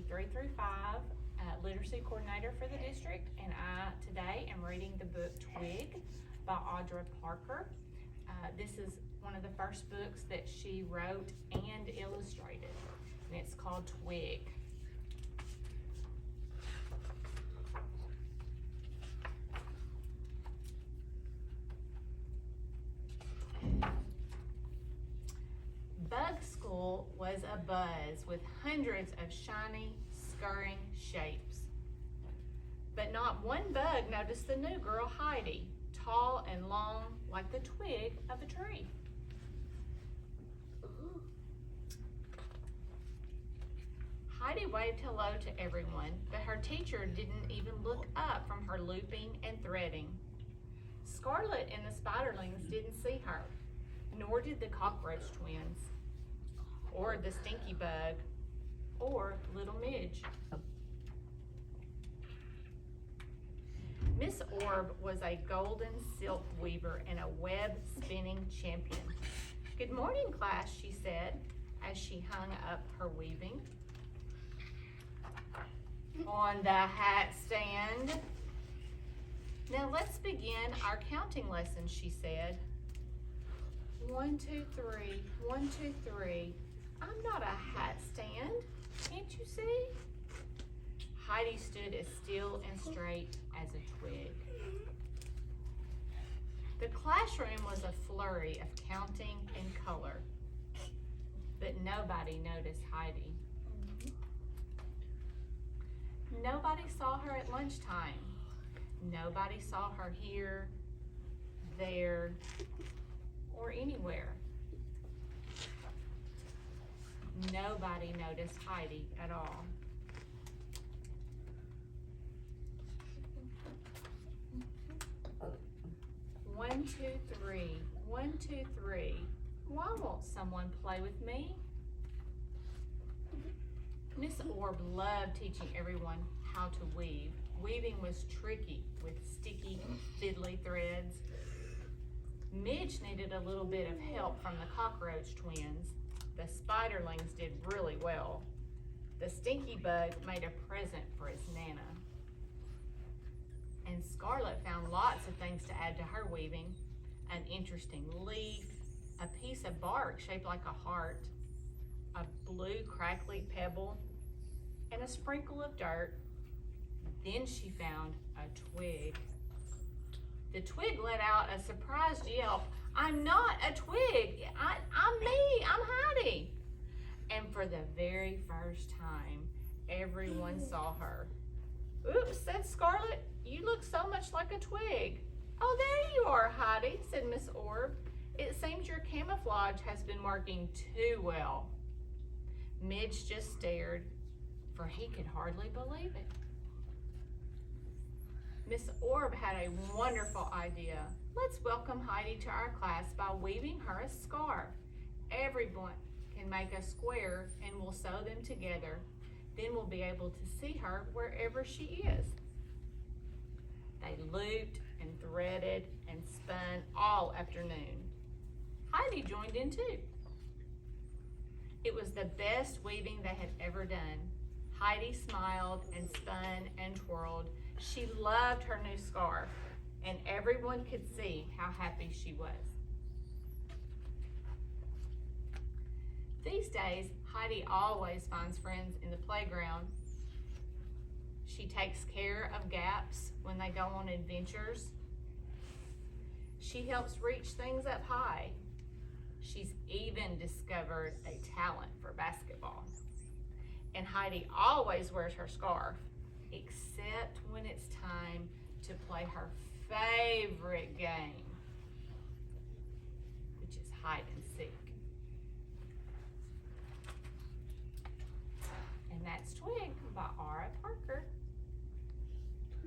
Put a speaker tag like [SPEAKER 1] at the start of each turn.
[SPEAKER 1] 3 through 5 literacy coordinator for the district, and I today am reading the book Twig by Audra Parker. This is one of the first books that she wrote and illustrated, and it's called Twig. Bug School was abuzz with hundreds of shiny, scurrying shapes. But not one bug noticed the new girl, Heidi, tall and long like the twig of a tree. Heidi waved hello to everyone, but her teacher didn't even look up from her looping and threading. Scarlet and the spiderlings didn't see her, nor did the cockroach twins, or the stinky bug, or little Midge. Miss Orb was a golden silk weaver and a web spinning champion. "Good morning, class," she said as she hung up her weaving. On the hat stand. "Now let's begin our counting lesson," she said. 1, 2, 3, 1, 2, 3. I'm not a hat stand, can't you see? Heidi stood as still and straight as a twig. The classroom was a flurry of counting and color, but nobody noticed Heidi. Nobody saw her at lunchtime. Nobody saw her here, there, or anywhere. Nobody noticed Heidi at all. One, two, three. 1, 2, 3. Why won't someone play with me? Miss Orb loved teaching everyone how to weave. Weaving was tricky with sticky, fiddly threads. Midge needed a little bit of help from the cockroach twins. The spiderlings did really well. The stinky bug made a present for his Nana. And Scarlet found lots of things to add to her weaving. An interesting leaf, a piece of bark shaped like a heart, a blue crackly pebble, and a sprinkle of dirt. Then she found a twig. The twig let out a surprised yelp. "I'm not a twig. I'm me. I'm Heidi." And for the very first time, everyone saw her. "Oops," said Scarlet. "You look so much like a twig." "Oh, there you are, Heidi," said Miss Orb. "It seems your camouflage has been working too well." Midge just stared, for he could hardly believe it. Miss Orb had a wonderful idea. "Let's welcome Heidi to our class by weaving her a scarf. Everyone can make a square and we'll sew them together. Then we'll be able to see her wherever she is." They looped and threaded and spun all afternoon. Heidi joined in too. It was the best weaving they had ever done. Heidi smiled and spun and twirled. She loved her new scarf, and everyone could see how happy she was. These days, Heidi always finds friends in the playground. She takes care of gaps when they go on adventures. She helps reach things up high. She's even discovered a talent for basketball. And Heidi always wears her scarf, except when it's time to play her favorite game, which is hide and seek.